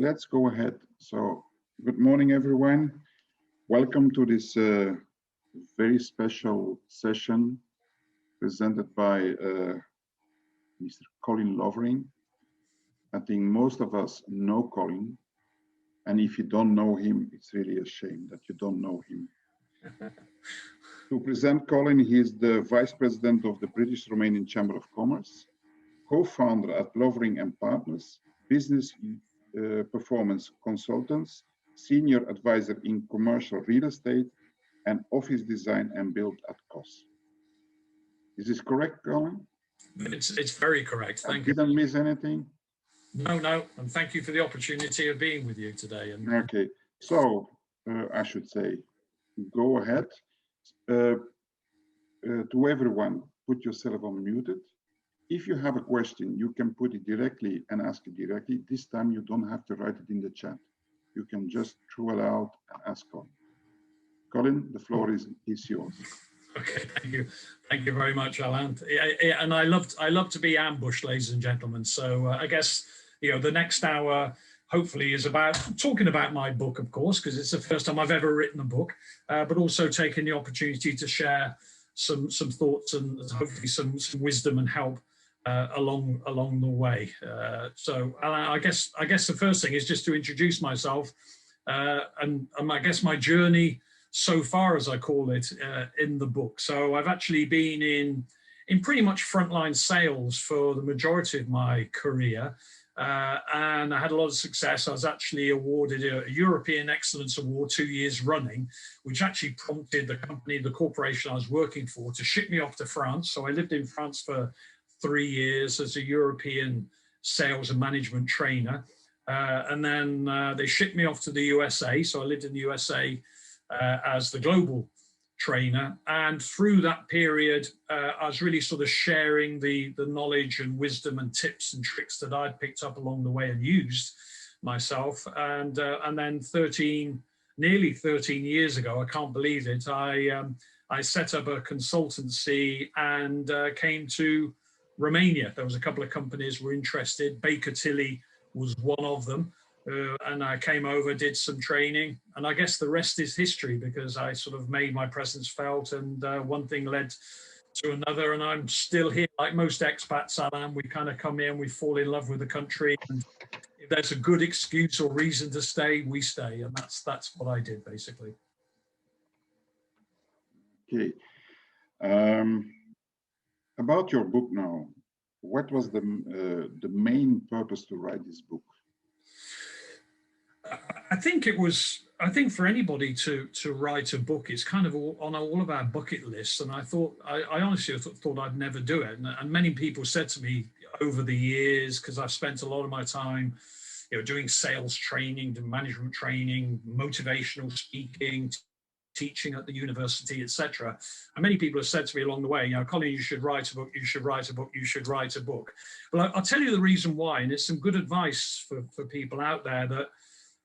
let's go ahead. So, good morning, everyone. Welcome to this very special session presented by Mr. Colin Lovering. I think most of us know Colin, and if you don't know him, it's really a shame that you don't know him. To present Colin, he is the Vice President of the British Romanian Chamber of Commerce, co-founder at Lovering and Partners, business performance consultants, senior advisor in commercial real estate, and office design and build at cost. Is this correct, Colin? It's very correct. Thank you. Didn't miss anything? No, and thank you for the opportunity of being with you today. Okay, so I should say, go ahead. To everyone, put yourself on muted. If you have a question, you can put it directly and ask it directly. This time you don't have to write it in the chat. You can just throw it out and ask Colin. Colin, the floor is yours. Okay, thank you very much, Alan. And I love to be ambushed, ladies and gentlemen. So I guess the next hour hopefully is about talking about my book, of course, because it's the first time I've ever written a book, but also taking the opportunity to share some thoughts and hopefully some wisdom and help along the way. So I guess the first thing is just to introduce myself and I guess my journey so far, as I call it, in the book. So I've actually been in pretty much frontline sales for the majority of my career. And I had a lot of success. I was actually awarded a European Excellence Award 2 years running, which actually prompted the corporation I was working for to ship me off to France. So I lived in France for 3 years as a European sales and management trainer. And then they shipped me off to the USA. So I lived in the USA as the global trainer, and through that period I was really sort of sharing the knowledge and wisdom and tips and tricks that I'd picked up along the way and used myself. And then nearly 13 years ago, I can't believe it, I set up a consultancy and came to Romania. There was a couple of companies were interested. Baker Tilly was one of them. And I came over, did some training, and I guess the rest is history, because I sort of made my presence felt, and one thing led to another, and I'm still here. Like most expats, Alan, we kind of come here and we fall in love with the country, and if there's a good excuse or reason to stay, we stay, and that's what I did basically. Okay. About your book now, what was the main purpose to write this book? I think for anybody to write a book, it's kind of on all of our bucket lists. And I honestly thought I'd never do it. And many people said to me over the years, because I've spent a lot of my time, doing sales training, doing management training, motivational speaking, teaching at the university, etc. And many people have said to me along the way, Colin, you should write a book, you should write a book, you should write a book. Well, I'll tell you the reason why, and it's some good advice for people out there, that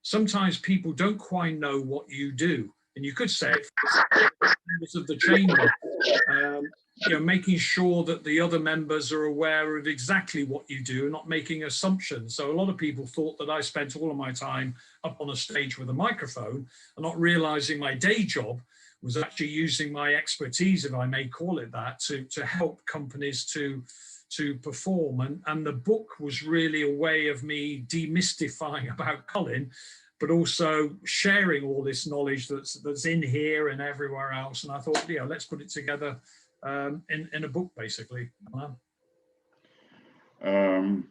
sometimes people don't quite know what you do. And you could say members of the chamber, making sure that the other members are aware of exactly what you do, not making assumptions. So a lot of people thought that I spent all of my time up on a stage with a microphone and not realizing my day job was actually using my expertise, if I may call it that, to help companies to perform. And the book was really a way of me demystifying about Colin, but also sharing all this knowledge that's in here and everywhere else. And I thought, let's put it together in a book, basically. The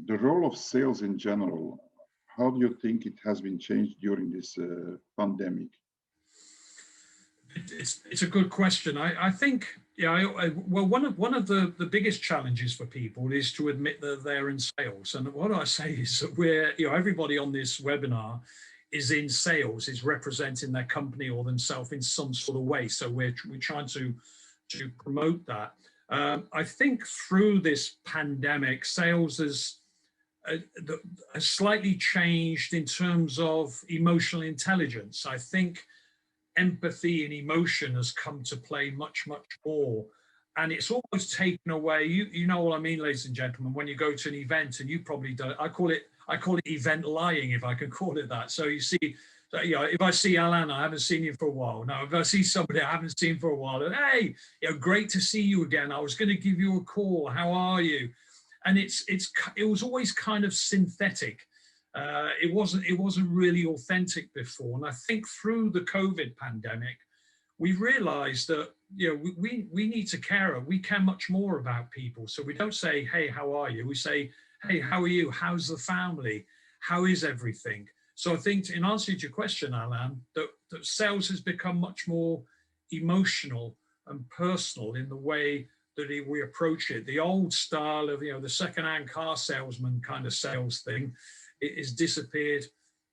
role of sales in general, how do you think it has been changed during this pandemic? It's a good question. I think, well, one of the biggest challenges for people is to admit that they're in sales. And what I say is that everybody on this webinar is in sales, is representing their company or themselves in some sort of way. So we're trying to promote that. I think through this pandemic, sales has slightly changed in terms of emotional intelligence. I think empathy and emotion has come to play much more. And it's almost taken away. You know what I mean, ladies and gentlemen, when you go to an event, and you probably do, I call it event lying, if I can call it that. So you see, you know, if I see Alan, I haven't seen you for a while. Now, if I see somebody I haven't seen for a while, and hey, you know, great to see you again. I was going to give you a call. How are you? And it was always kind of synthetic. It wasn't really authentic before. And I think through the COVID pandemic, we've realized that, you know, we need to care. We care much more about people. So we don't say, hey, how are you? We say, hey, how are you? How's the family? How is everything? So I think, in answer to your question, Alan, that sales has become much more emotional and personal in the way that we approach it. The old style of, you know, the second-hand car salesman kind of sales thing, it has disappeared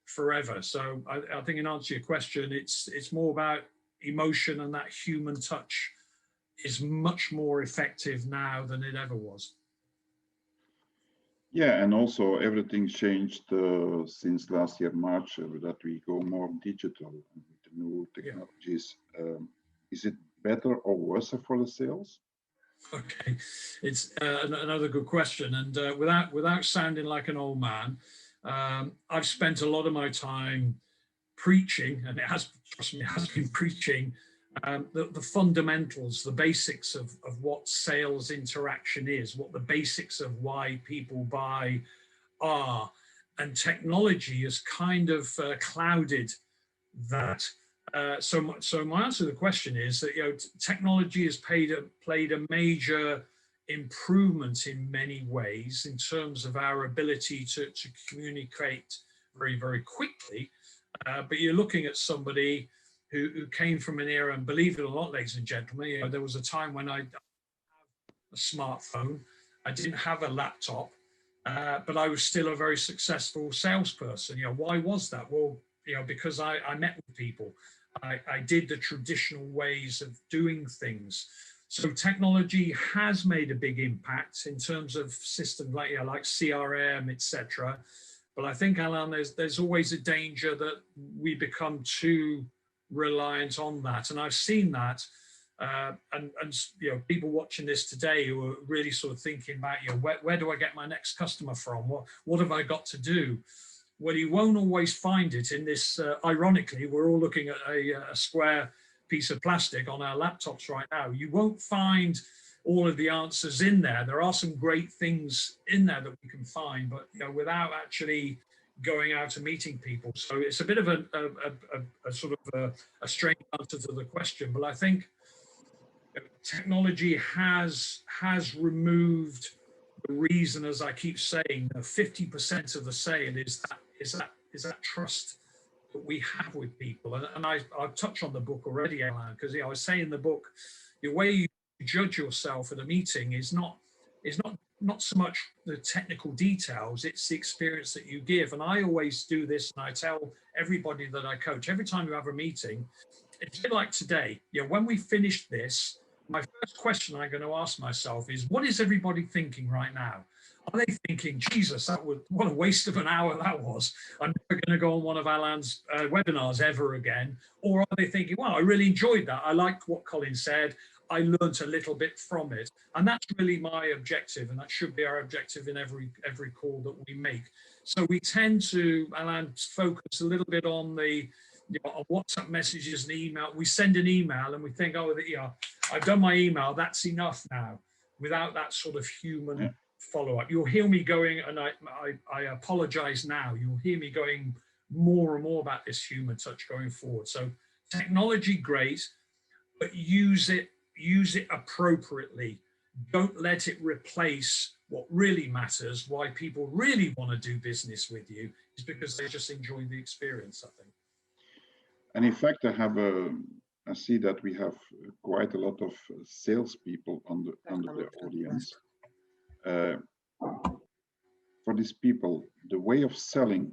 forever. So I think, in answer to your question, it's more about emotion, and that human touch is much more effective now than it ever was. Yeah, and also everything changed since last year March, that we go more digital with the new technologies. Is it better or worse for the sales? Okay, it's another good question, and without sounding like an old man, I've spent a lot of my time preaching, and trust me, it has been preaching the fundamentals, the basics of what sales interaction is, what the basics of why people buy are. And technology has kind of clouded that. So my answer to the question is that, you know, technology has played a major improvement in many ways in terms of our ability to communicate very, very quickly. But you're looking at somebody who came from an era, and believe it or not, ladies and gentlemen, you know, there was a time when I didn't have a smartphone, I didn't have a laptop, but I was still a very successful salesperson. You know, why was that? Well, you know, because I met with people. I did the traditional ways of doing things. So technology has made a big impact in terms of systems like, you know, like CRM, etc. But I think, Alan, there's always a danger that we become too reliant on that. And I've seen that. And you know, people watching this today who are really sort of thinking about, you know, where do I get my next customer from? What have I got to do? Well, you won't always find it in this. Ironically, we're all looking at a square piece of plastic on our laptops right now. You won't find all of the answers in there. There are some great things in there that we can find, but, you know, without actually going out and meeting people. So it's a bit of a sort of a strange answer to the question, but I think technology has removed the reason, as I keep saying, 50% of the sale is that trust that we have with people. And I've touched on the book already, Alan, because, you know, I say in the book, the way you judge yourself at a meeting is not so much the technical details, it's the experience that you give. And I always do this, and I tell everybody that I coach, every time you have a meeting, it's a bit like today. You know, when we finish this, my first question I'm going to ask myself is, what is everybody thinking right now? Are they thinking, Jesus, what a waste of an hour that was. I'm never going to go on one of Alan's webinars ever again. Or are they thinking, well, I really enjoyed that. I liked what Colin said. I learned a little bit from it. And that's really my objective. And that should be our objective in every call that we make. So we tend to, Alan, focus a little bit on the, you know, WhatsApp messages and email. We send an email and we think, oh, yeah, I've done my email, that's enough now, without that sort of human follow-up. You'll hear me going, and I apologize now, you'll hear me going more and more about this human touch going forward. So technology, great, but use it appropriately. Don't let it replace what really matters. Why people really want to do business with you is because they just enjoy the experience, I think. And in fact, I see that we have quite a lot of salespeople under the audience. For these people, the way of selling,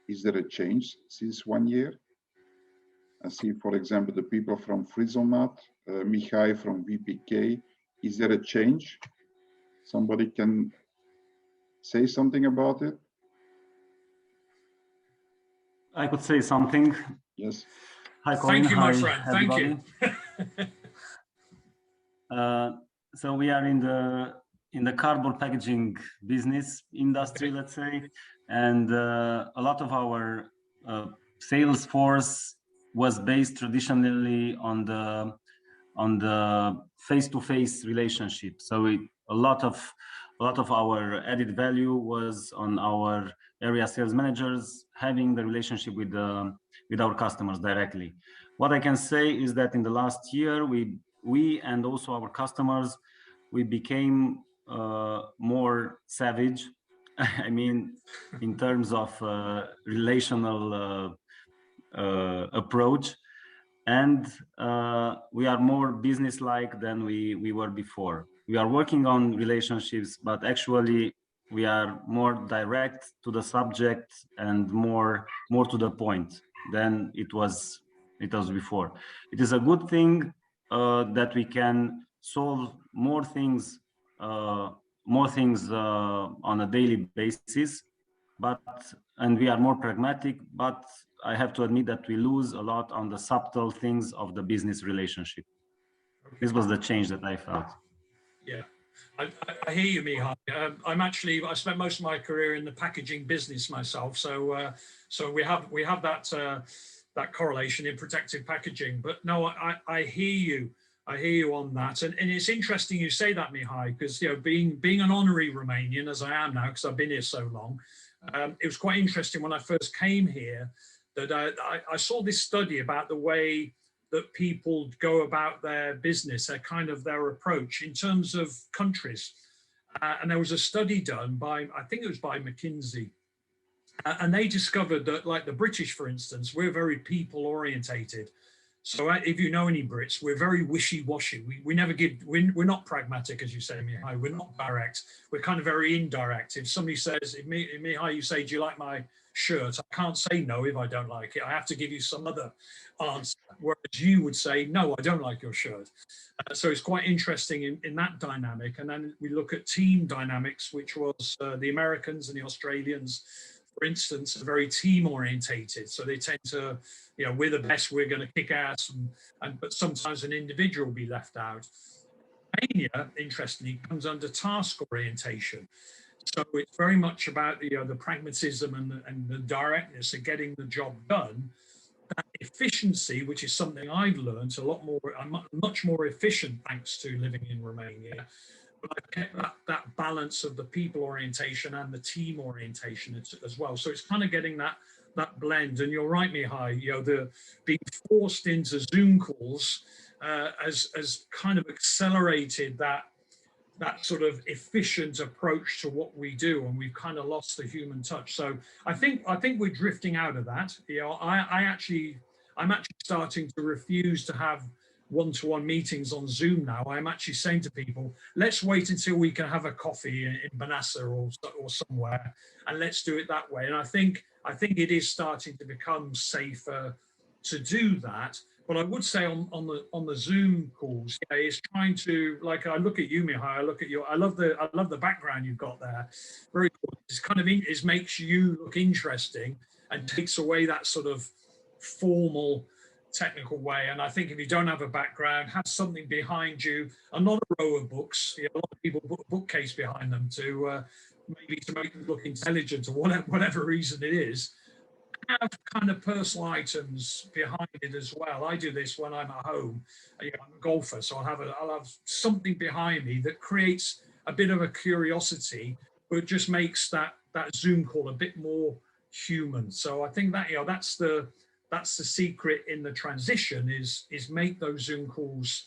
is there a change since 1 year? I see, for example, the people from Frizomat, Mihai from VPK. Is there a change? Somebody can say something about it? I could say something. Yes. Hi, Colin. Thank you, my friend. Everybody. Thank you. So we are in the cardboard packaging business industry, let's say, and a lot of our sales force was based traditionally on the face-to-face relationship. So a lot of our added value was on our area sales managers having the relationship with our customers directly. What I can say is that in the last year, we and also our customers, we became more savage. I mean, in terms of relational approach, and we are more business-like than we were before. We are working on relationships, but actually we are more direct to the subject and more to the point than it was before. It is a good thing that we can solve more things on a daily basis, and we are more pragmatic, but I have to admit that we lose a lot on the subtle things of the business relationship. This was the change that I felt. Yeah, I hear you, Mihai. I spent most of my career in the packaging business myself, so we have that correlation in protective packaging. But no, I hear you. I hear you on that, and it's interesting you say that, Mihai, because being an honorary Romanian, as I am now, because I've been here so long, it was quite interesting when I first came here that I saw this study about the way that people go about their business, their approach in terms of countries. And there was a study done by, I think it was by McKinsey, and they discovered that, like the British, for instance, we're very people orientated. So if you know any Brits, we're very wishy-washy. We never give, we're not pragmatic, as you say, Mihai. We're not direct. We're kind of very indirect. If somebody says, Mihai, you say, do you like my shirt? I can't say no if I don't like it. I have to give you some other answer. Whereas you would say, no, I don't like your shirt. So it's quite interesting in that dynamic. And then we look at team dynamics, which was the Americans and the Australians, for instance, are very team orientated. So they tend to, we're the best, we're going to kick ass, but sometimes an individual will be left out. Romania, interestingly, comes under task orientation. So it's very much about the pragmatism and the directness of getting the job done. That efficiency, which is something I've learned a lot more, I'm much more efficient thanks to living in Romania. But I've kept that balance of the people orientation and the team orientation as well. So it's kind of getting that blend. And you're right, Mihai, the being forced into Zoom calls has kind of accelerated that sort of efficient approach to what we do, and we've kind of lost the human touch. So I think we're drifting out of that. I'm actually starting to refuse to have one-to-one meetings on Zoom now. I'm actually saying to people, let's wait until we can have a coffee in Banassa or somewhere, and let's do it that way. And I think it is starting to become safer to do that. But I would say on the Zoom calls, is trying to, like, I look at you, Mihai, I look at you, I love the background you've got there. Very cool. It's kind of, it makes you look interesting and takes away that sort of formal technical way. And I think if you don't have a background, have something behind you, and not a row of books. A lot of people put a bookcase behind them to maybe to make them look intelligent or whatever reason it is. Have kind of personal items behind it as well. I do this when I'm at home. I'm a golfer, so I'll have something behind me that creates a bit of a curiosity, but just makes that Zoom call a bit more human. So I think that that's the secret in the transition is make those Zoom calls,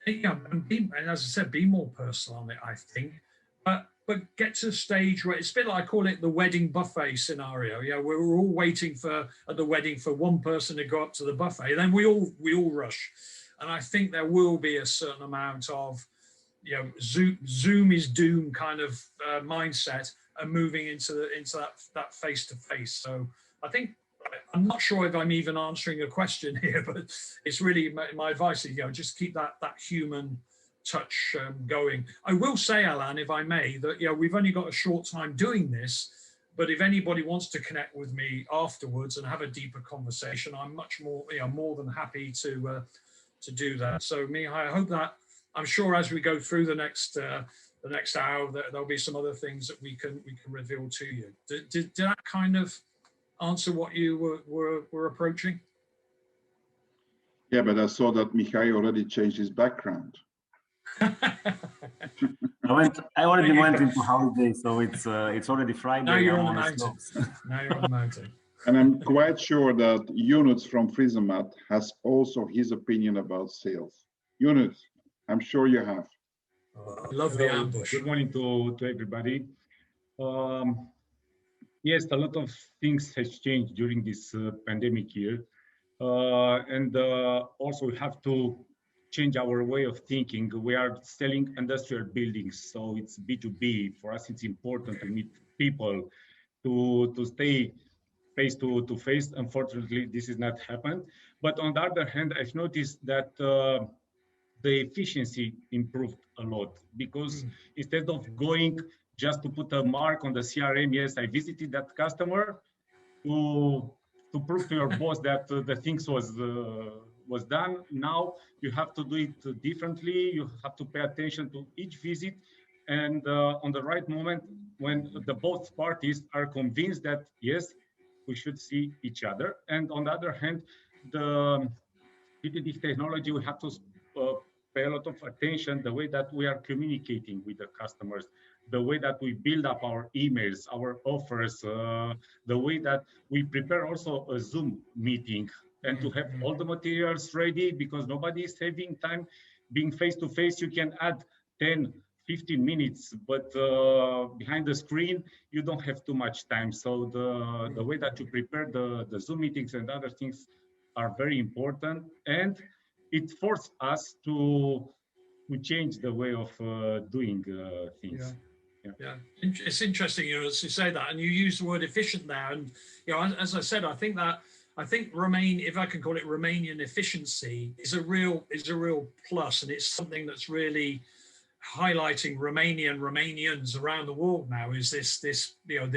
and as I said, be more personal on it. I think, but get to a stage where it's a bit like, I call it the wedding buffet scenario. We're all waiting at the wedding for one person to go up to the buffet, then we all rush. And I think there will be a certain amount of Zoom is doom kind of mindset, and moving into that face to face. So I think, I'm not sure if I'm even answering a question here, but it's really my advice is just keep that human touch going. I will say, Alan, if I may, that we've only got a short time doing this, but if anybody wants to connect with me afterwards and have a deeper conversation, I'm much more more than happy to do that. So Mihai, I I'm sure as we go through the next hour, there'll be some other things that we can reveal to you. Did that kind of answer what you were approaching? Yeah, but I saw that Mihai already changed his background. I already went into holiday, so it's already Friday. Now you're on the mountain. Now you're on the mountain. And I'm quite sure that Yunus from Frisomat has also his opinion about sales. Yunus, I'm sure you have. Love the ambush. Good morning to everybody. Yes, a lot of things has changed during this pandemic year. And also we have to change our way of thinking. We are selling industrial buildings, so it's B2B. For us, it's important to meet people, to stay face to face. Unfortunately, this is not happened. But on the other hand, I've noticed that the efficiency improved a lot, because instead of going just to put a mark on the CRM, yes, I visited that customer, to prove to your boss that the things was done. Now you have to do it differently. You have to pay attention to each visit, and on the right moment, when the both parties are convinced that yes, we should see each other. And on the other hand, with this technology, we have to pay a lot of attention the way that we are communicating with the customers, the way that we build up our emails, our offers, the way that we prepare also a Zoom meeting, and to have all the materials ready, because nobody is having time. Being face to face, you can add 10, 15 minutes, but behind the screen, you don't have too much time. So the way that you prepare the Zoom meetings and other things are very important, and it forced us to change the way of doing things. Yeah, it's interesting, you know, as you say that, and you use the word efficient there, and you know, as I said, I think if I can call it Romanian efficiency, is a real plus, and it's something that's really highlighting Romanians around the world now. Is this you know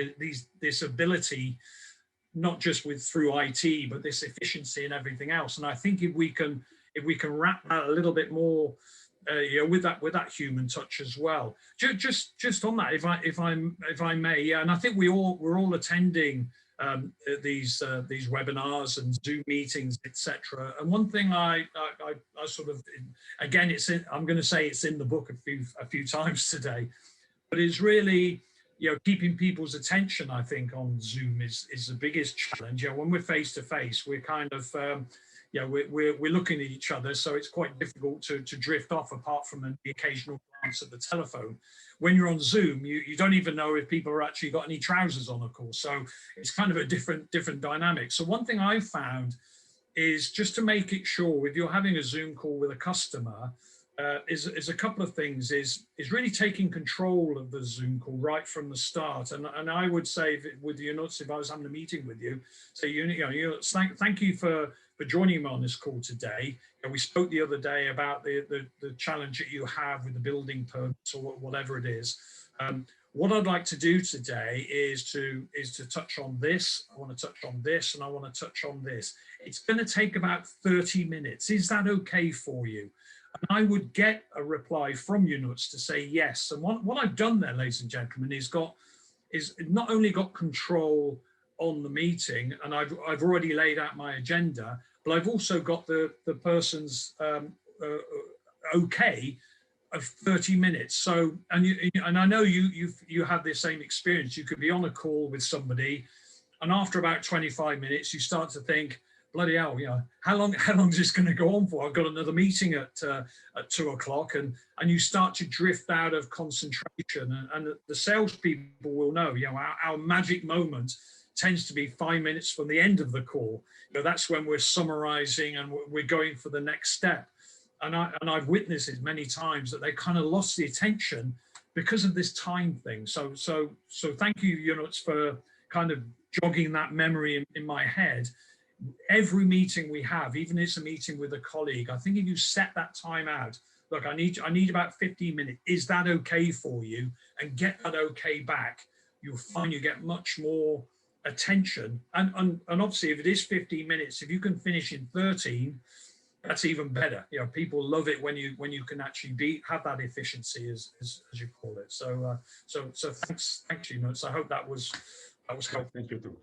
this ability, not just through IT, but this efficiency and everything else. And I think if we can wrap that a little bit more, you know, with that human touch as well. Just on that, if I may, yeah. And I think we're all attending these webinars and Zoom meetings, etc. And one thing I sort of, again, I'm going to say it's in the book a few times today, but it's really, you know, keeping people's attention, I think, on Zoom is the biggest challenge. You know, when we're face to face, we're kind of, you know, we're looking at each other, so it's quite difficult to drift off, apart from the occasional glance at the telephone. When you're on Zoom, you don't even know if people are actually got any trousers on, of course. So it's kind of a different dynamic. So one thing I've found is just to make it sure, if you're having a Zoom call with a customer, is a couple of things. Is really taking control of the Zoom call right from the start. And I would say with Yunus, if I was having a meeting with you, say, thank you for joining me on this call today. And we spoke the other day about the challenge that you have with the building permits or whatever it is. What I'd like to do today is to touch on this. I want to touch on this, and I want to touch on this. It's going to take about 30 minutes. Is that okay for you? And I would get a reply from Yunus to say yes. And what I've done there, ladies and gentlemen, is not only got control on the meeting, and I've already laid out my agenda, but I've also got the person's okay of 30 minutes. So, and I know you have the same experience. You could be on a call with somebody, and after about 25 minutes, you start to think, bloody hell, you know, how long is this going to go on for? I've got another meeting at 2 o'clock, and you start to drift out of concentration. And the salespeople will know, you know, our magic moment tends to be 5 minutes from the end of the call. You know, that's when we're summarizing and we're going for the next step. And I've witnessed it many times that they kind of lost the attention because of this time thing. So thank you, Yunus, for kind of jogging that memory in my head. Every meeting we have, even if it's a meeting with a colleague, I think if you set that time out, look, I need about 15 minutes. Is that okay for you? And get that okay back. You'll find you get much more attention. And obviously, if it is 15 minutes, if you can finish in 13, that's even better. You know, people love it when you can actually have that efficiency, as you call it. So thanks you notes. I hope that was helpful. Thank you too.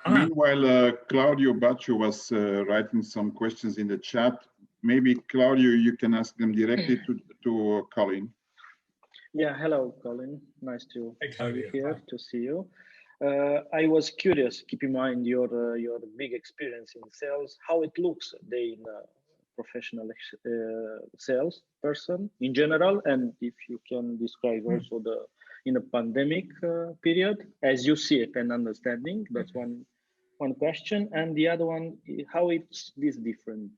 Meanwhile, Claudio Baccio was writing some questions in the chat. Maybe Claudio, you can ask them directly to Colin. Yeah, hello, Colin. Nice to have you here, Hi. to see you. I was curious, keep in mind your big experience in sales, how it looks day in a professional sales person in general, and if you can describe also in a pandemic period, as you see it and understanding. That's one question, and the other one, how it's this different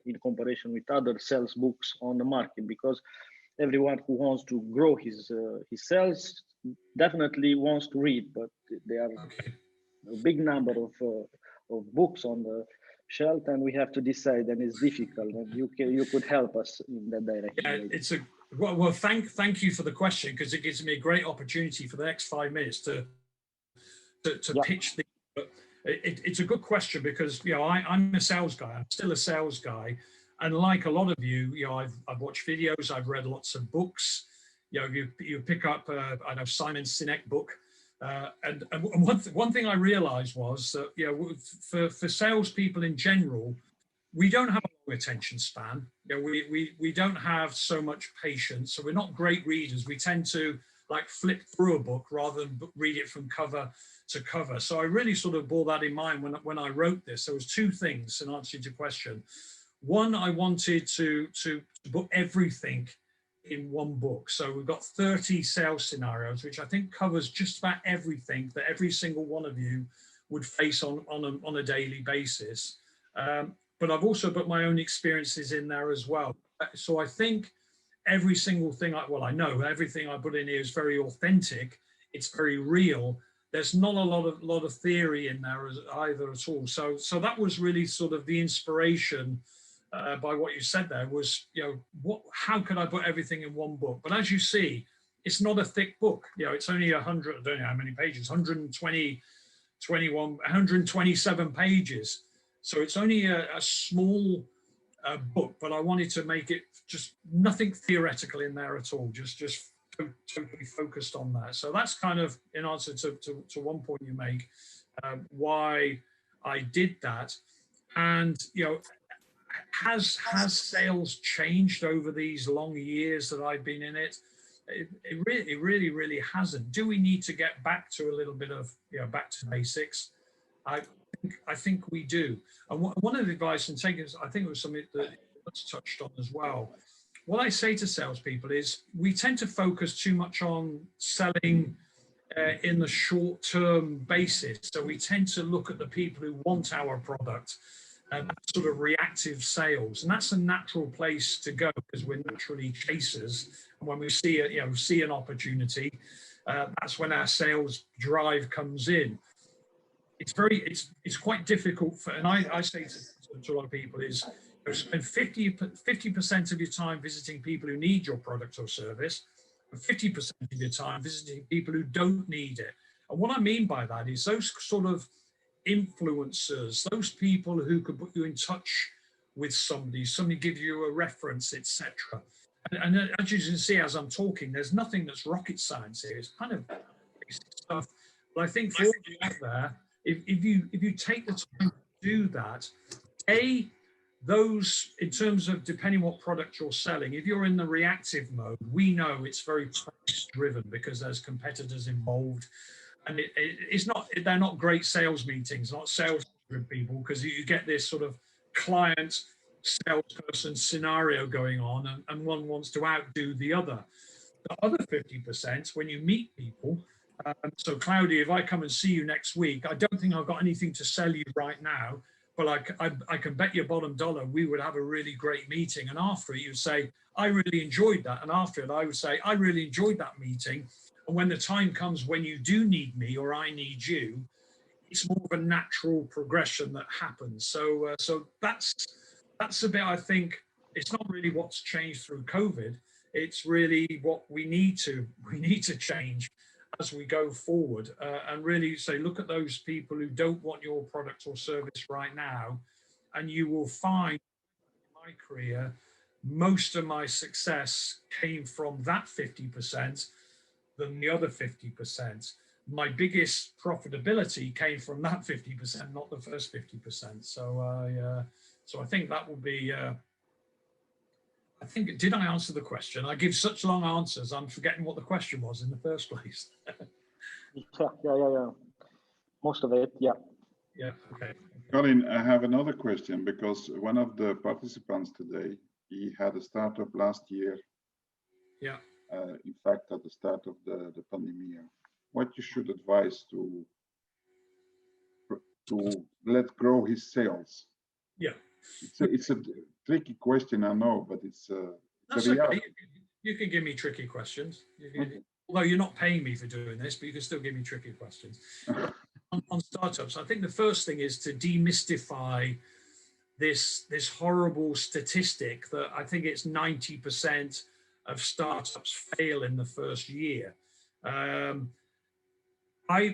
in comparison with other sales books on the market, because everyone who wants to grow his sales definitely wants to read, but there are a big number of books on the shelf, and we have to decide, and it's difficult. And you could help us in that direction. Yeah, maybe. it's a well. Thank you for the question, because it gives me a great opportunity for the next 5 minutes to pitch the. It's a good question, because I'm a sales guy. I'm still a sales guy. And like a lot of you, I've watched videos, I've read lots of books. You pick up, I know Simon Sinek book, and one thing I realized was that for salespeople in general, we don't have a long attention span. We don't have so much patience, so we're not great readers. We tend to like flip through a book rather than read it from cover to cover. So I really sort of bore that in mind when I wrote this. There was two things in answer to your question. One, I wanted to put everything in one book. So we've got 30 sales scenarios, which I think covers just about everything that every single one of you would face on a daily basis. But I've also put my own experiences in there as well. So I think every single thing, I know everything I put in here is very authentic. It's very real. There's not a lot of theory in there either at all. So that was really sort of the inspiration by what you said there was, how could I put everything in one book? But as you see, it's not a thick book. It's only 100, I don't know how many pages, 120, 21, 127 pages. So it's only a small book, but I wanted to make it just nothing theoretical in there at all, just totally focused on that. So that's kind of in answer to one point you make, why I did that. And, has sales changed over these long years that I've been in it? It really hasn't. Do we need to get back to a little bit of, back to basics? I think we do. And one of the advice, and I think it was something that was touched on as well. What I say to salespeople is we tend to focus too much on selling in the short-term basis. So we tend to look at the people who want our product, and sort of reactive sales, and that's a natural place to go because we're naturally chasers. And when we see an opportunity, that's when our sales drive comes in. It's quite difficult and I say to a lot of people is spend 50% of your time visiting people who need your product or service, and 50% of your time visiting people who don't need it. And what I mean by that is those sort of influencers, those people who could put you in touch with somebody give you a reference, etc. And as you can see, as I'm talking, there's nothing that's rocket science here. It's kind of basic stuff. But I think for you out there, if you take the time to do that, those in terms of depending what product you're selling, if you're in the reactive mode, we know it's very price driven because there's competitors involved. And they're not great sales meetings, not sales people, because you get this sort of client salesperson scenario going on, and one wants to outdo the other. The other 50%, when you meet people, so Claudia, if I come and see you next week, I don't think I've got anything to sell you right now, but I can bet your bottom dollar we would have a really great meeting. And after it, you'd say, I really enjoyed that. And after it, I would say, I really enjoyed that meeting. And when the time comes when you do need me or I need you, it's more of a natural progression that happens. So that's a bit, I think, it's not really what's changed through COVID. It's really what we need to change as we go forward, and really say, look at those people who don't want your product or service right now, and you will find in my career, most of my success came from that 50% than the other 50%. My biggest profitability came from that 50%, not the first 50%. So I think that will be, I think, did I answer the question? I give such long answers, I'm forgetting what the question was in the first place. Yeah. Most of it, yeah. Yeah, okay. Colin, I have another question because one of the participants today, he had a startup last year. Yeah. In fact, at the start of the pandemic. What you should advise to let grow his sales? Yeah. It's a tricky question, I know, but it's a That's reality. okay. You can give me tricky questions. Okay. Although you're not paying me for doing this, but you can still give me tricky questions. On startups, I think the first thing is to demystify this horrible statistic that I think it's 90% of startups fail in the first year. I know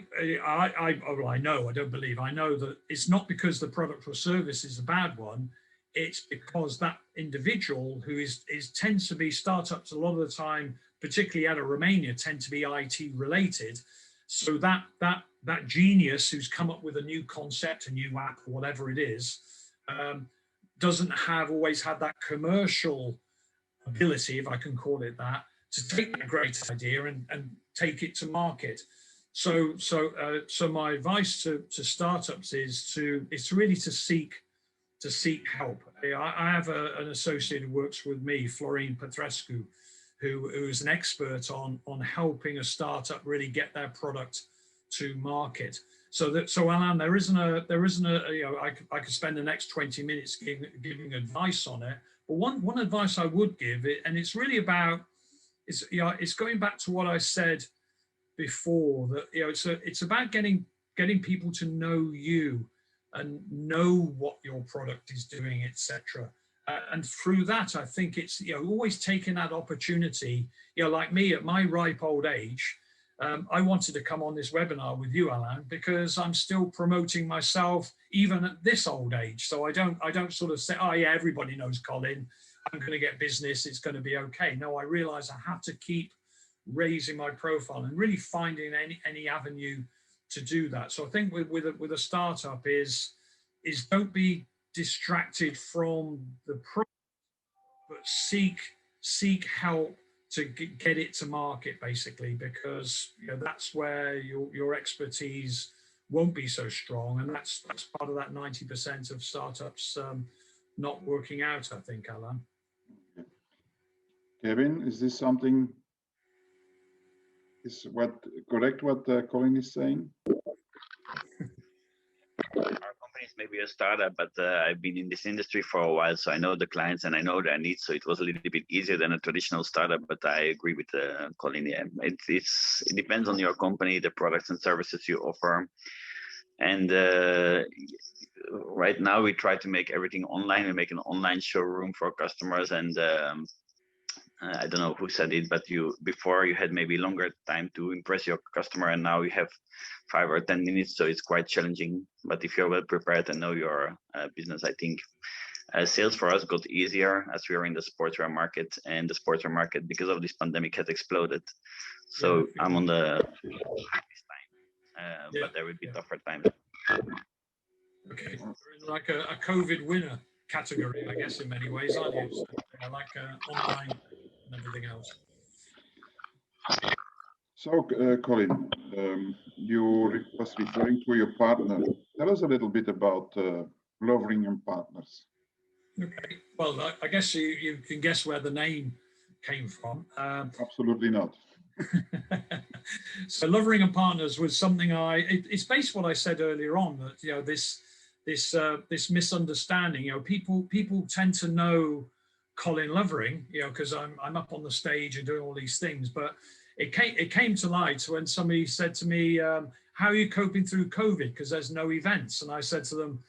that it's not because the product or service is a bad one. It's because that individual who tends to be startups a lot of the time, particularly out of Romania, tend to be IT related. So that genius who's come up with a new concept, a new app, whatever it is, doesn't always have that commercial ability, if I can call it that, to take that great idea and take it to market. So my advice to startups is really to seek help. I have an associate who works with me, Florin Petrescu, who is an expert on helping a startup really get their product to market. So Alan, there isn't a I could spend the next 20 minutes giving advice on it. But one advice I would give it, and it's really about it's going back to what I said before, that it's about getting people to know you and know what your product is doing, etc. And through that, I think it's always taking that opportunity. Like me at my ripe old age, I wanted to come on this webinar with you, Alan, because I'm still promoting myself even at this old age. So I don't sort of say, oh yeah, everybody knows Colin, I'm going to get business, it's going to be okay. No, I realize I have to keep raising my profile and really finding any avenue to do that. So I think with a startup is don't be distracted from the product, but seek help to get it to market, basically, because that's where your expertise won't be so strong, and that's part of that 90% of startups not working out, I think, Alan. Kevin, is this something? Is correct what Colin is saying? Our company is maybe a startup, but I've been in this industry for a while, so I know the clients and I know their needs. So it was a little bit easier than a traditional startup. But I agree with Colin. Yeah, it depends on your company, the products and services you offer, and right now we try to make everything online. We make an online showroom for customers, and I don't know who said it, but before you had maybe longer time to impress your customer, and now you have 5 or 10 minutes, so it's quite challenging. But if you're well prepared and know your business, I think sales for us got easier as we are in the sportswear market, and the sportswear market, because of this pandemic, has exploded. So I'm on the this time, but there will be tougher times. Okay, like a COVID winner category, I guess, in many ways, aren't you? So, like online and everything else. So, Colin, you was referring to your partner. Tell us a little bit about Lovering and Partners. Okay, well, I guess you can guess where the name came from. Absolutely not. So Lovering and Partners was something it's based what I said earlier on, that this misunderstanding. People tend to know Colin Lovering, because I'm up on the stage and doing all these things, but it came to light when somebody said to me, how are you coping through COVID, because there's no events? And I said to them,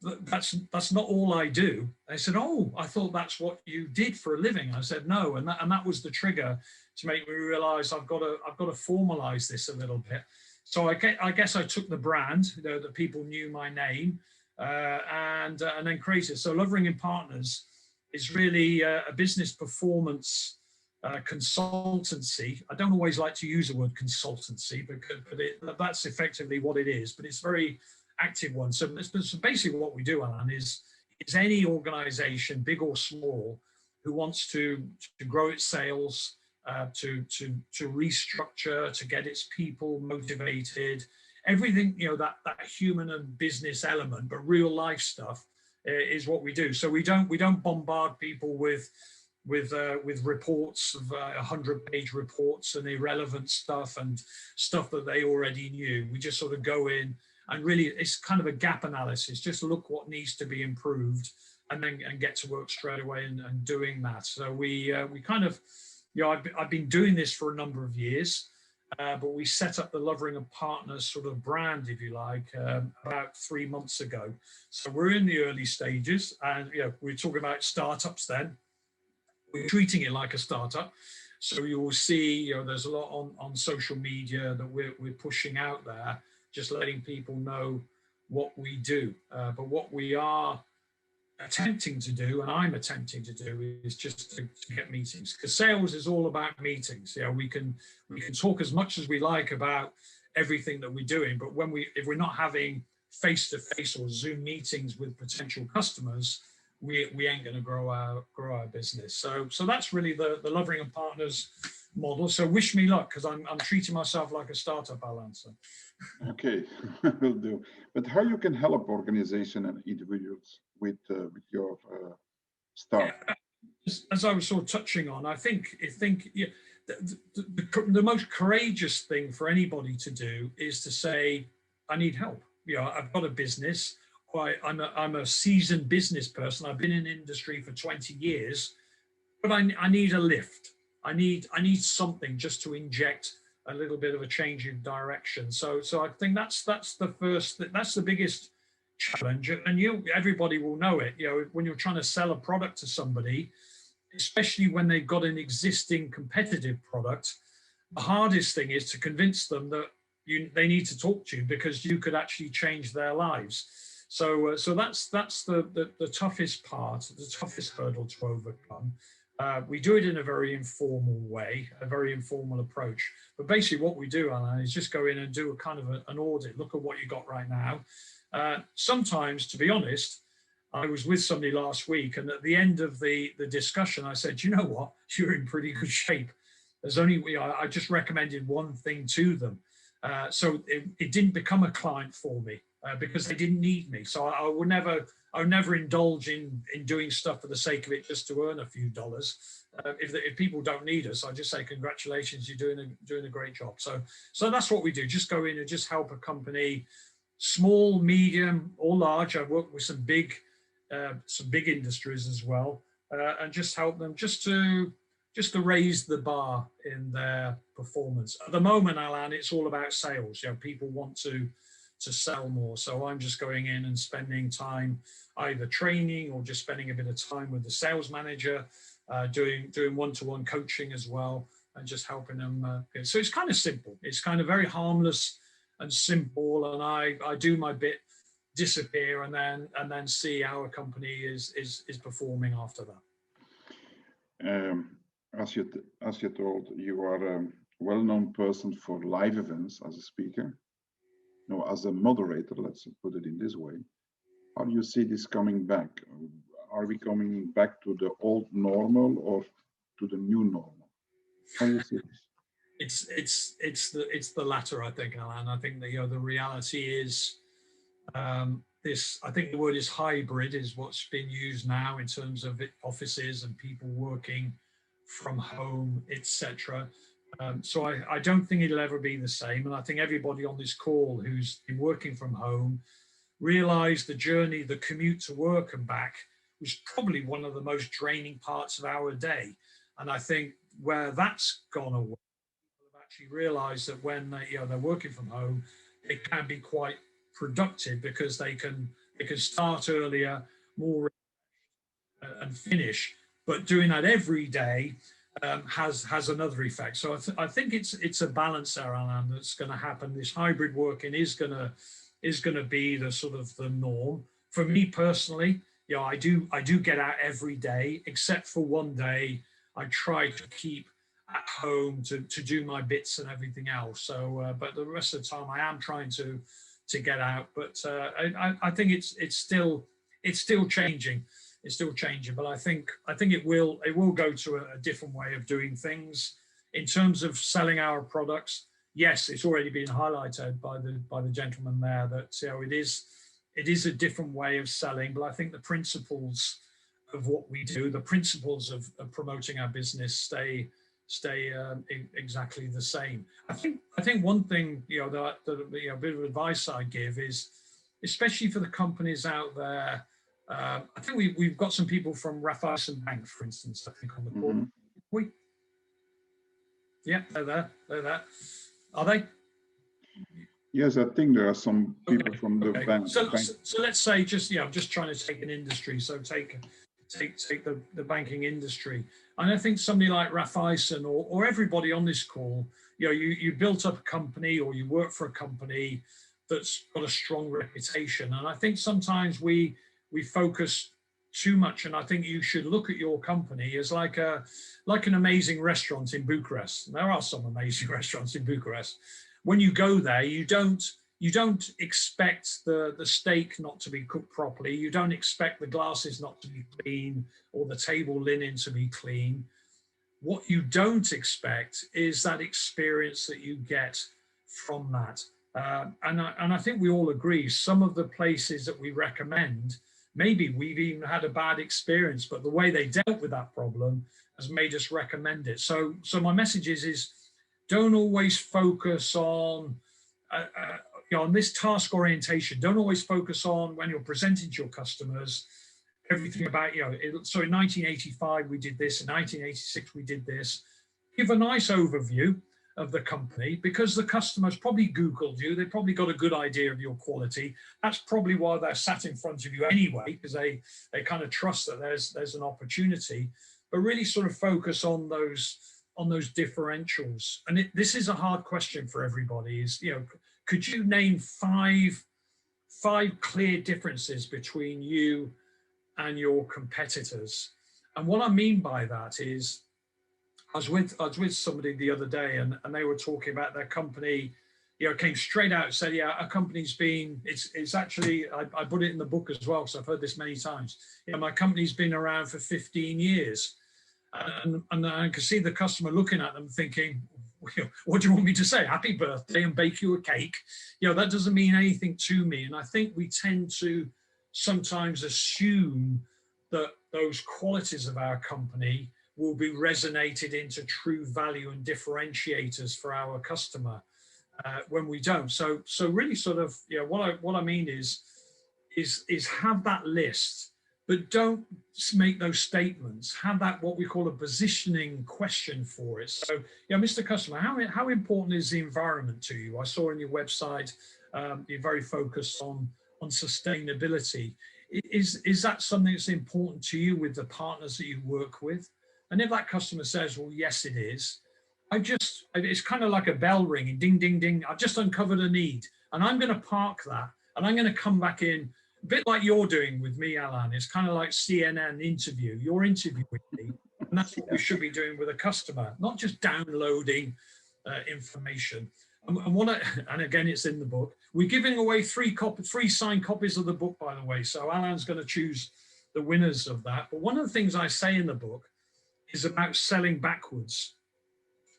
that's not all I do. They said, oh, I thought that's what you did for a living. I said, no, and that was the trigger to make me realize I've got to formalize this a little bit. So I guess I took the brand, that people knew my name, and then creative. So Lovering and Partners is really a business performance consultancy. I don't always like to use the word consultancy, but that's effectively what it is, but it's a very active one. So basically what we do, Alan, is any organization, big or small, who wants to grow its sales, to restructure, to get its people motivated, everything, that human and business element, but real life stuff is what we do. So we don't bombard people with reports of 100-page reports and irrelevant stuff and stuff that they already knew. We just sort of go in and really, it's kind of a gap analysis. Just look what needs to be improved, and then get to work straight away and doing that. So we kind of, I've been doing this for a number of years, but we set up the Lovering and Partners sort of brand, if you like, about 3 months ago. So we're in the early stages, and we're talking about startups then. We're treating it like a startup. So you will see, there's a lot on social media that we're pushing out there, just letting people know what we do. But what we are attempting to do, and I'm attempting to do, is just to get meetings, because sales is all about meetings. We can talk as much as we like about everything that we're doing, but if we're not having face-to-face or Zoom meetings with potential customers, we ain't going to grow our business. So that's really the Lovering and Partners model. So wish me luck, because I'm treating myself like a startup, Alan. So. Okay, will do. But how you can help organization and individuals with your start? As I was sort of touching on, I think the most courageous thing for anybody to do is to say, I need help. I've got a business. I'm a seasoned business person. I've been in the industry for 20 years, but I need a lift. I need something just to inject a little bit of a change in direction. So I think that's the biggest challenge. And everybody will know it. When you're trying to sell a product to somebody, especially when they've got an existing competitive product, the hardest thing is to convince them that they need to talk to you, because you could actually change their lives. So that's the toughest part, the toughest hurdle to overcome. We do it in a very informal way, a very informal approach. But basically what we do, Alan, is just go in and do a kind of an audit, look at what you got right now. Sometimes, to be honest, I was with somebody last week, and at the end of the discussion, I said, you know what, you're in pretty good shape. I just recommended one thing to them. So it didn't become a client for me because they didn't need me. So I would never indulge in doing stuff for the sake of it just to earn a few dollars. If people don't need us, I just say, congratulations, you're doing a great job. So that's what we do. Just go in and just help a company, small, medium, or large. I work with some big industries as well, and just help them just to raise the bar in their performance. At the moment, Alan, it's all about sales. People want to sell more. So I'm just going in and spending time either training or just spending a bit of time with the sales manager, doing one-to-one coaching as well, and just helping them. So it's kind of simple. It's kind of very harmless and simple. And I do my bit, disappear, and then see how a company is performing after that. As you told, you are a well-known person for live events as a speaker. As a moderator, let's put it in this way. How do you see this coming back? Are we coming back to the old normal or to the new normal? How do you see this? It's the latter, I think, Alan. I think the reality is this. I think the word is hybrid, is what's been used now in terms of offices and people working from home, etc. So I don't think it'll ever be the same. And I think everybody on this call who's been working from home realized the journey, the commute to work and back was probably one of the most draining parts of our day. And I think where that's gone away, people have actually realized that when they're working from home, it can be quite productive because they can start earlier, more and finish. But doing that every day has another effect. So I think it's a balance there, Alan, that's going to happen. This hybrid working is going to be the sort of the norm. For me personally, you know, I do get out every day, except for one day I try to keep at home to do my bits and everything else. So, but the rest of the time I am trying to get out. But I think it's still changing. It's still changing. But I think it will go to a different way of doing things in terms of selling our products. Yes, it's already been highlighted by the gentleman there that, you know, it is a different way of selling. But I think the principles of what we do, the principles of promoting our business stay exactly the same. I think one thing, you know, that you know, a bit of advice I give is, especially for the companies out there. I think we've got some people from Raiffeisen Bank, for instance, I think on the call. Yeah, they're there. Are they? Yes, I think there are some people from the bank. So let's say, just, you know, I'm just trying to take an industry. So take the banking industry. And I think somebody like Raiffeisen or everybody on this call, you know, you built up a company or you work for a company that's got a strong reputation. And I think sometimes we focus too much. And I think you should look at your company as like an amazing restaurant in Bucharest. There are some amazing restaurants in Bucharest. When you go there, you don't expect the steak not to be cooked properly. You don't expect the glasses not to be clean or the table linen to be clean. What you don't expect is that experience that you get from that. And I think we all agree, some of the places that we recommend, maybe we've even had a bad experience, but the way they dealt with that problem has made us recommend it. So my message is don't always focus on, you know, on this task orientation. Don't always focus on, when you're presenting to your customers, everything about, you know, so in 1985 we did this, in 1986 we did this. Give a nice overview of the company, because the customers probably Googled you, they probably got a good idea of your quality. That's probably why they're sat in front of you anyway, because they kind of trust that there's an opportunity. But really sort of focus on those differentials. And this is a hard question for everybody, is, you know, could you name five clear differences between you and your competitors? And what I mean by that is, I was with somebody the other day, and they were talking about their company, you know, came straight out and said, yeah, our company's been, it's actually, I put it in the book as well, so I've heard this many times. You know, my company's been around for 15 years. And I could see the customer looking at them thinking, what do you want me to say? Happy birthday and bake you a cake? You know, that doesn't mean anything to me. And I think we tend to sometimes assume that those qualities of our company will be resonated into true value and differentiators for our customer when we don't. So really sort of, you know, what I mean is have that list, but don't make those statements. Have that, what we call a positioning question for it. So, you know, Mr. Customer, how important is the environment to you? I saw on your website, you're very focused on sustainability. Is that something that's important to you with the partners that you work with? And if that customer says, well, yes, it is, it's kind of like a bell ringing, ding, ding, ding. I've just uncovered a need, and I'm going to park that, and I'm going to come back in, a bit like you're doing with me, Alan. It's kind of like CNN interview. You're interviewing me, and that's what we should be doing with a customer, not just downloading information. And again, it's in the book. We're giving away three signed copies of the book, by the way. So Alan's going to choose the winners of that. But one of the things I say in the book is about selling backwards.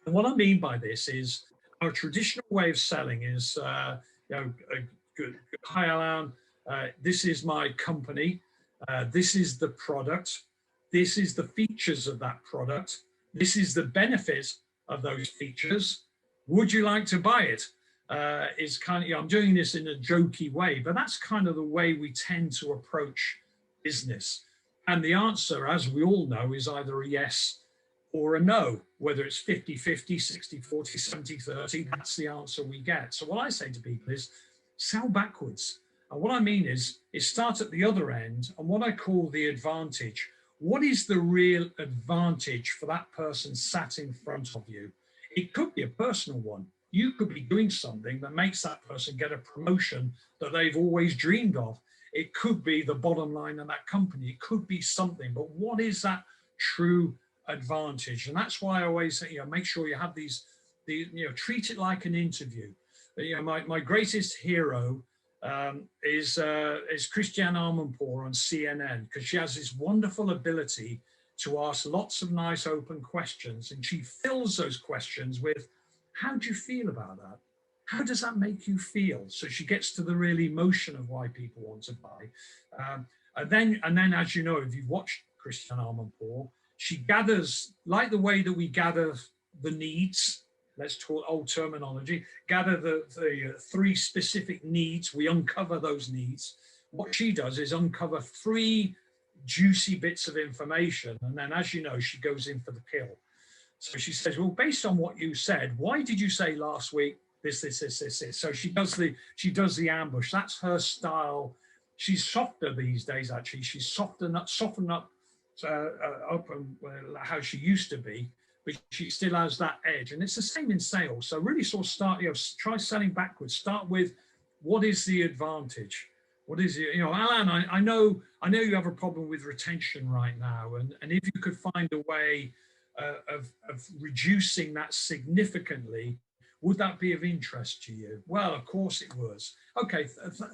And what I mean by this is, our traditional way of selling is, you know, hi Alan, this is my company, this is the product, this is the features of that product, this is the benefit of those features. Would you like to buy it? Is kind of, you know, I'm doing this in a jokey way, but that's kind of the way we tend to approach business. And the answer, as we all know, is either a yes or a no, whether it's 50-50, 60-40, 70-30, that's the answer we get. So what I say to people is sell backwards. And what I mean is start at the other end, and what I call the advantage. What is the real advantage for that person sat in front of you? It could be a personal one. You could be doing something that makes that person get a promotion that they've always dreamed of. It could be the bottom line of that company. It could be something, but what is that true advantage? And that's why I always say, make sure you have treat it like an interview. My greatest hero is Christiane Amanpour on CNN, because she has this wonderful ability to ask lots of nice open questions, and she fills those questions with, how do you feel about that? How does that make you feel? So she gets to the real emotion of why people want to buy. And then, as you know, if you've watched Christiane Amanpour, she gathers, like the way that we gather the needs, let's talk old terminology, gather the three specific needs, we uncover those needs. What she does is uncover three juicy bits of information, and then, as you know, she goes in for the kill. So she says, well, based on what you said, why did you say last week this? So she does the ambush. That's her style. She's softer these days, actually. She's softened up and how she used to be, but she still has that edge. And it's the same in sales. So really sort of try selling backwards. Start with, what is the advantage? What is it? Alan, I know you have a problem with retention right now. And if you could find a way of reducing that significantly, would that be of interest to you? Well, of course it was. Okay,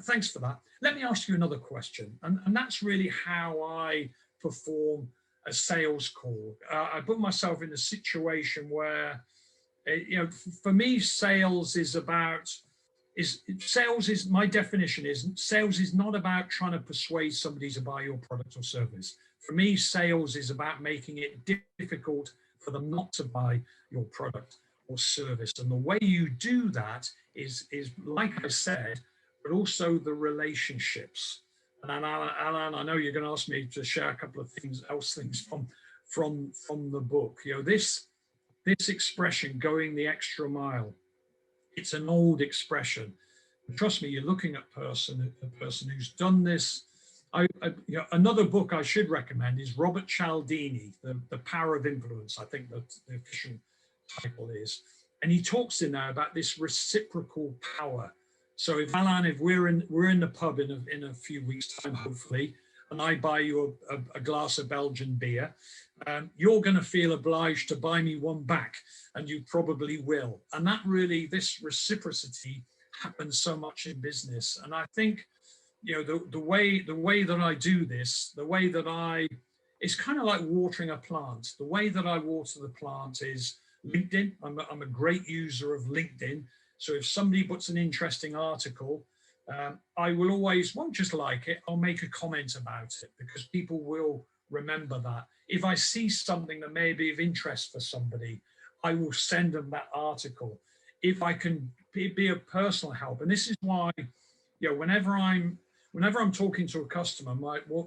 thanks for that. Let me ask you another question. And that's really how I perform a sales call. I put myself in a situation where, for me, sales is my definition is, sales is not about trying to persuade somebody to buy your product or service. For me, sales is about making it difficult for them not to buy your product or service. And the way you do that is like I said, but also the relationships. And Alan, I know you're going to ask me to share a couple of things from the book. This expression, going the extra mile, it's an old expression. Trust me, you're looking at a person who's done this. Another book I should recommend is Robert Cialdini, The Power of Influence, I think the official title is. And he talks in there about this reciprocal power. So if we're in the pub in a few weeks' time, hopefully, and I buy you a glass of Belgian beer, you're going to feel obliged to buy me one back, and you probably will. And that really, this reciprocity happens so much in business. And I think, the way that I do this, it's kind of like watering a plant. The way that I water the plant is LinkedIn. I'm a great user of LinkedIn. So if somebody puts an interesting article, I will always, won't just like it, I'll make a comment about it, because people will remember that. If I see something that may be of interest for somebody, I will send them that article. If I can be of personal help. And this is why, whenever I'm talking to a customer,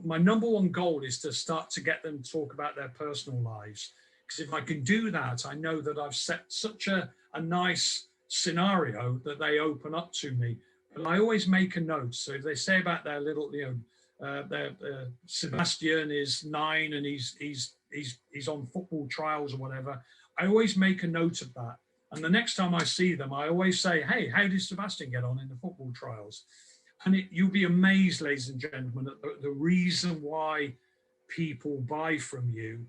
my number one goal is to start to get them to talk about their personal lives. Because if I can do that, I know that I've set such a nice scenario that they open up to me. But I always make a note. So if they say about their little, Sebastian is 9 and he's on football trials or whatever, I always make a note of that. And the next time I see them, I always say, hey, how did Sebastian get on in the football trials? And you'll be amazed, ladies and gentlemen, that the reason why people buy from you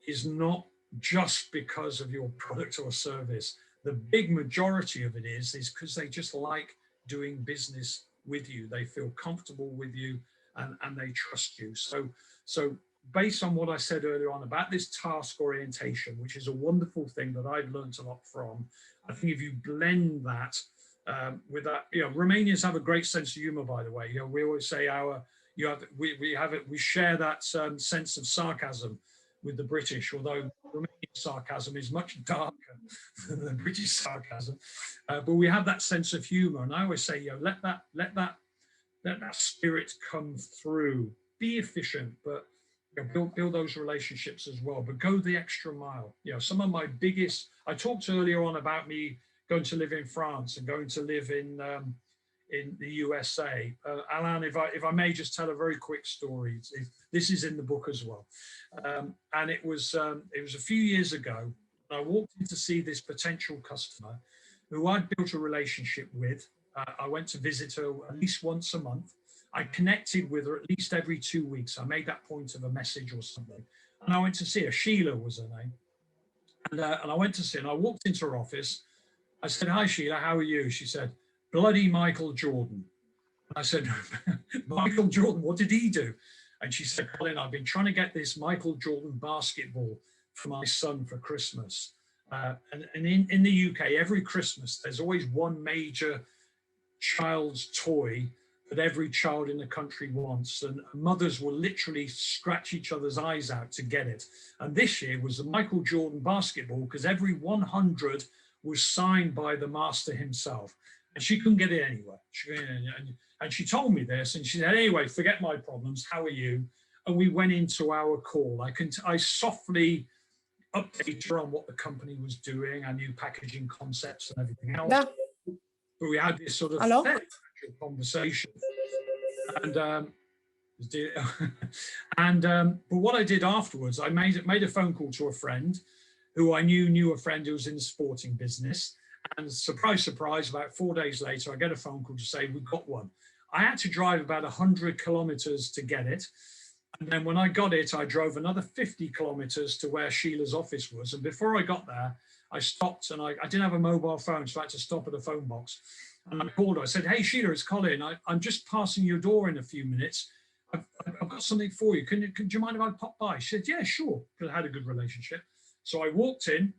is not just because of your product or service. The big majority of it is because they just like doing business with you. They feel comfortable with you and they trust you. So based on what I said earlier on about this task orientation, which is a wonderful thing that I've learned a lot from, I think if you blend that with that, Romanians have a great sense of humor, by the way. We always say we share that sense of sarcasm with the British, although Romanian sarcasm is much darker than the British sarcasm. But we have that sense of humor, and I always say, let that spirit come through. Be efficient, but build those relationships as well. But go the extra mile. Some of my biggest. I talked earlier on about me going to live in France and going to live in the USA. Alan, if I may just tell a very quick story. This is in the book as well. And it was a few years ago. I walked in to see this potential customer who I'd built a relationship with. I went to visit her at least once a month. I connected with her at least every 2 weeks. I made that point of a message or something. And I went to see her. Sheila was her name. And I went to see her, and I walked into her office. I said, "Hi, Sheila, how are you?" She said, "Bloody Michael Jordan." And I said, "Michael Jordan, what did he do?" And she said, "Colin, I've been trying to get this Michael Jordan basketball for my son for Christmas." And in the UK, every Christmas, there's always one major child's toy that every child in the country wants. And mothers will literally scratch each other's eyes out to get it. And this year was the Michael Jordan basketball, because every 100 was signed by the master himself. And she couldn't get it anywhere. And she told me this, and she said, "Anyway, forget my problems. How are you?" And we went into our call. I softly updated her on what the company was doing, our new packaging concepts and everything else. Yeah. But we had this sort of Hello? very casual conversation. And but what I did afterwards, I made a phone call to a friend who I knew a friend who was in the sporting business. And surprise, surprise, about 4 days later, I get a phone call to say, "We've got one." I had to drive about 100 kilometers to get it. And then when I got it, I drove another 50 kilometers to where Sheila's office was. And before I got there, I stopped, and I didn't have a mobile phone, so I had to stop at a phone box. And I called her. I said, "Hey, Sheila, it's Colin. I'm just passing your door in a few minutes. I've got something for you. Do you mind if I pop by?" She said, "Yeah, sure," because I had a good relationship. So I walked in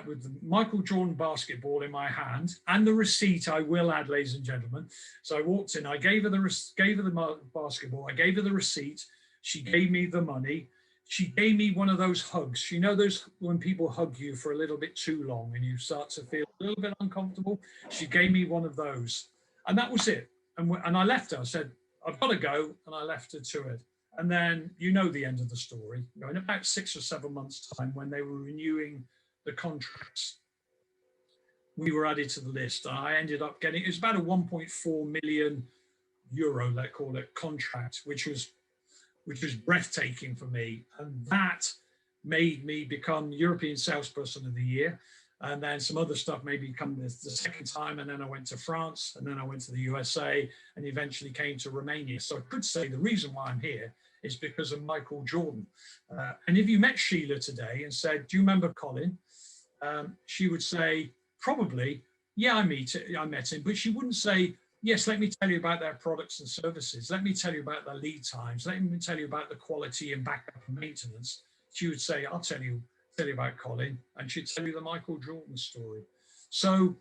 with the Michael Jordan basketball in my hand and the receipt, I will add, ladies and gentlemen. So I walked in, I gave her the basketball, I gave her the receipt, she gave me the money, she gave me one of those hugs. You know those when people hug you for a little bit too long and you start to feel a little bit uncomfortable? She gave me one of those, and that was it. And I left her. I said, "I've got to go," and I left her to it. And then you know the end of the story. In about 6 or 7 months' time, when they were renewing the contracts, we were added to the list. And I ended up getting, it was about a 1.4 million euro, let's call it, contract, which was breathtaking for me. And that made me become European Salesperson of the Year. And then some other stuff maybe come the second time. And then I went to France, and then I went to the USA, and eventually came to Romania. So I could say the reason why I'm here is because of Michael Jordan. And if you met Sheila today and said, "Do you remember Colin?" She would say, probably, "Yeah, I met him," but she wouldn't say, "Yes, let me tell you about their products and services. Let me tell you about their lead times. Let me tell you about the quality and backup and maintenance." She would say, "I'll tell you about Colin," and she'd tell you the Michael Jordan story. So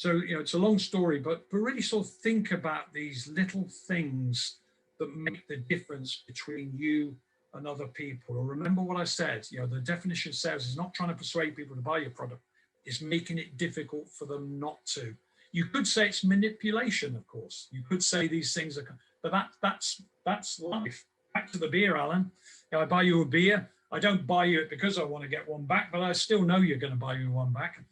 it's a long story, but really sort of think about these little things that make the difference between you and other people. Or remember what I said, the definition of sales is not trying to persuade people to buy your product, it's making it difficult for them not to. You could say it's manipulation, of course. You could say these things are, but that's life. Back to the beer, Alan. I buy you a beer. I don't buy you it because I want to get one back, but I still know you're going to buy me one back.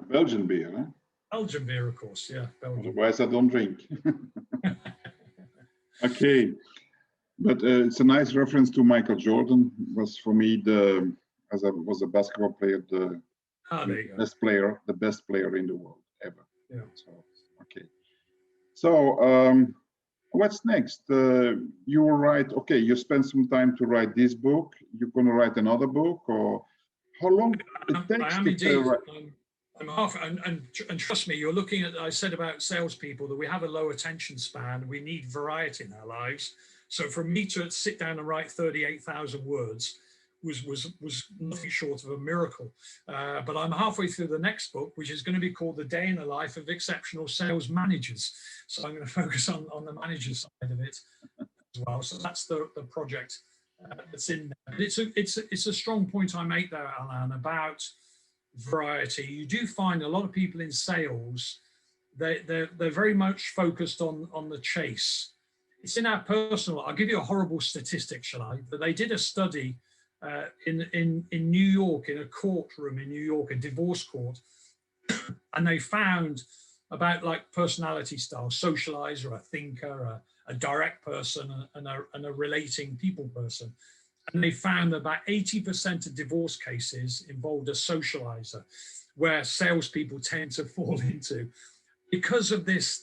A Belgian beer, huh? Belgian beer, of course, yeah. Belgian. Otherwise, I don't drink. Okay, but it's a nice reference to Michael Jordan. Was for me as I was a basketball player, the best player in the world ever. Yeah. So okay. So what's next? You will write. Okay, you spend some time to write this book. You're going to write another book, or how long it takes I am to indeed. write? I'm half, and trust me, you're looking at, I said about salespeople that we have a low attention span. We need variety in our lives. So for me to sit down and write 38,000 words was nothing short of a miracle. But I'm halfway through the next book, which is going to be called The Day in the Life of Exceptional Sales Managers. So I'm going to focus on the manager side of it as well. So that's the project that's in there. But it's a strong point I make there, Alan, about variety. You do find a lot of people in sales, they're very much focused on the chase. It's in our personal, I'll give you a horrible statistic, shall I? But they did a study in New York, in a courtroom in New York, a divorce court, and they found about like personality style, socializer, a thinker, a direct person, and a relating people person. And they found that about 80% of divorce cases involved a socializer, where salespeople tend to fall into, because of this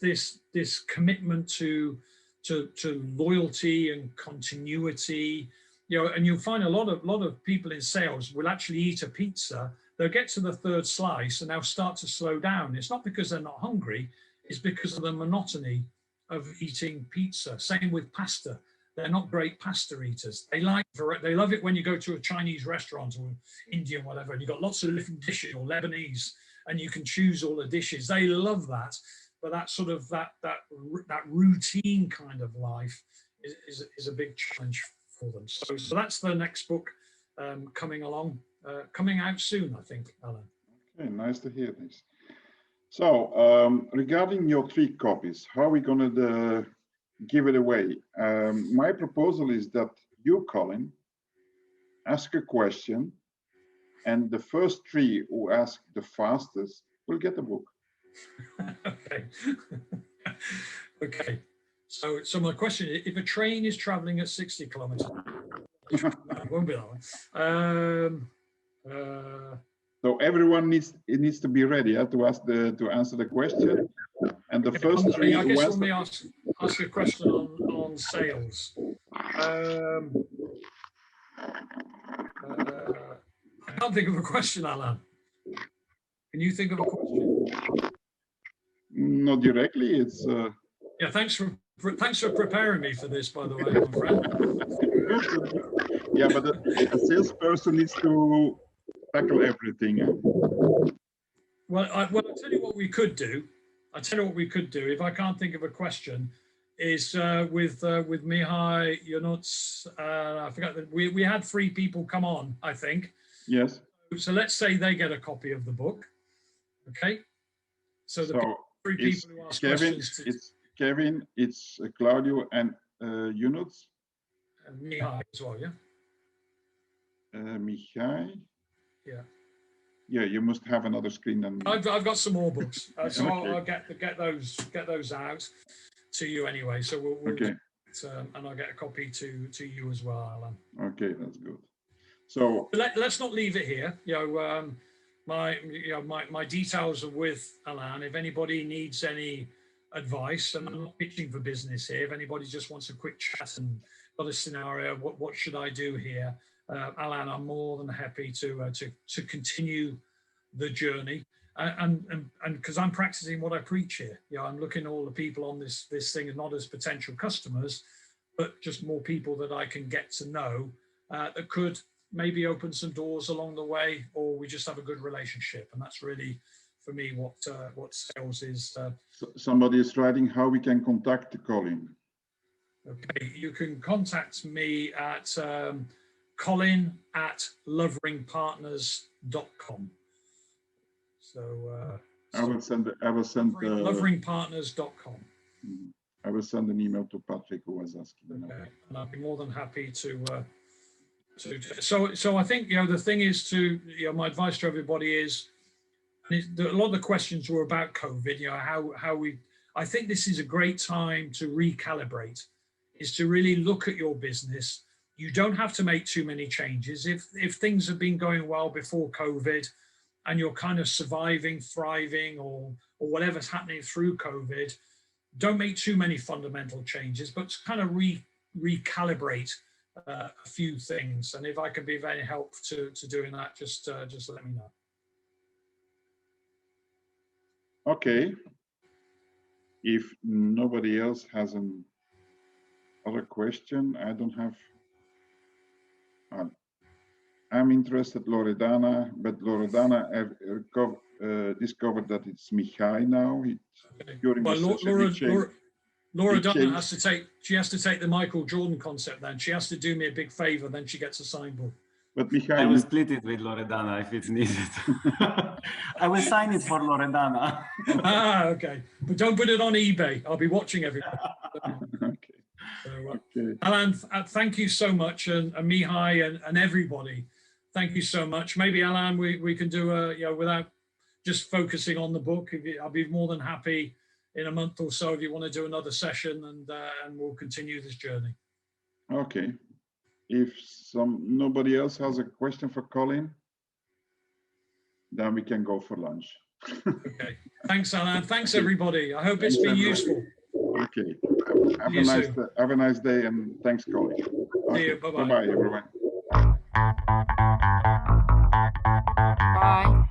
commitment to to loyalty and continuity. And you'll find a lot of people in sales will actually eat a pizza. They'll get to the third slice and they'll start to slow down. It's not because they're not hungry, it's because of the monotony of eating pizza. Same with pasta. They're not great pasta eaters. They love it when you go to a Chinese restaurant or Indian, whatever, and you've got lots of different dishes, or Lebanese, and you can choose all the dishes. They love that. But that sort of that routine kind of life is a big challenge for them. So that's the next book coming out soon, I think, Alan. Okay, nice to hear this. So regarding your 3 copies, how are we going to give it away? My proposal is that you, Colin, ask a question, and the first 3 who ask the fastest will get the book. Okay. Okay. So my question is, if a train is traveling at 60 kilometers, it won't be that one. So everyone needs to be ready to answer the question. And the first 3 I guess let me ask a question on sales. I can't think of a question, Alan. Can you think of a question? Not directly. It's yeah. Thanks for preparing me for this, by the way, my friend. Yeah, but a salesperson needs to tackle everything. Well, I'll tell you what we could do. If I can't think of a question, is with Mihai, Yunuts, I forgot that we had 3 people come on, I think. Yes. So let's say they get a copy of the book. Okay. So the 3 people who ask questions. It's Kevin, it's Claudio, and Yunuts. And Mihai as well, yeah. Mihai. Yeah. Yeah, you must have another screen than me. I've got some more books, so Okay. I'll get those out to you anyway. So we'll okay. And I'll get a copy to you as well, Alan. Okay, that's good. So let's not leave it here. My details are with Alan. If anybody needs any advice, and I'm not pitching for business here. If anybody just wants a quick chat and got a scenario, what should I do here? Alan, I'm more than happy to continue the journey, and because I'm practicing what I preach here. I'm looking at all the people on this thing not as potential customers, but just more people that I can get to know that could maybe open some doors along the way, or we just have a good relationship. And that's really, for me, what sales is. Somebody is writing how we can contact Colin. Okay, you can contact me at colin@loveringpartners.com. So I will send loveringpartners.com. I will send an email to Patrick, who was asking. Okay, and I'll be more than happy to. So I think the thing is to my advice to everybody is, a lot of the questions were about COVID. How we. I think this is a great time to recalibrate, is to really look at your business. You don't have to make too many changes. If things have been going well before COVID, and you're kind of surviving, thriving, or whatever's happening through COVID, don't make too many fundamental changes, but kind of recalibrate a few things. And if I can be of any help to doing that, just let me know. Okay. If nobody else has an other question, I don't have. I'm interested, Loredana, but Loredana discovered that it's Mihai now. During the session, Loredana has to take the Michael Jordan concept. Then she has to do me a big favor. Then she gets a signed book. But Mihai, I will split it with Loredana if it's needed. I will sign it for Loredana. Okay, but don't put it on eBay. I'll be watching everything. Okay. So, Okay. Alan, thank you so much, and Mihai and everybody. Thank you so much. Maybe Alan, we can do without just focusing on the book. I'll be more than happy in a month or so if you want to do another session, and we'll continue this journey. Okay. If nobody else has a question for Colin, then we can go for lunch. Okay. Thanks, Alan. Thanks, everybody. I hope it's been useful. Okay. Have a You nice day, and thanks, Colin. See you. Bye-bye. Bye-bye, everyone. Bye.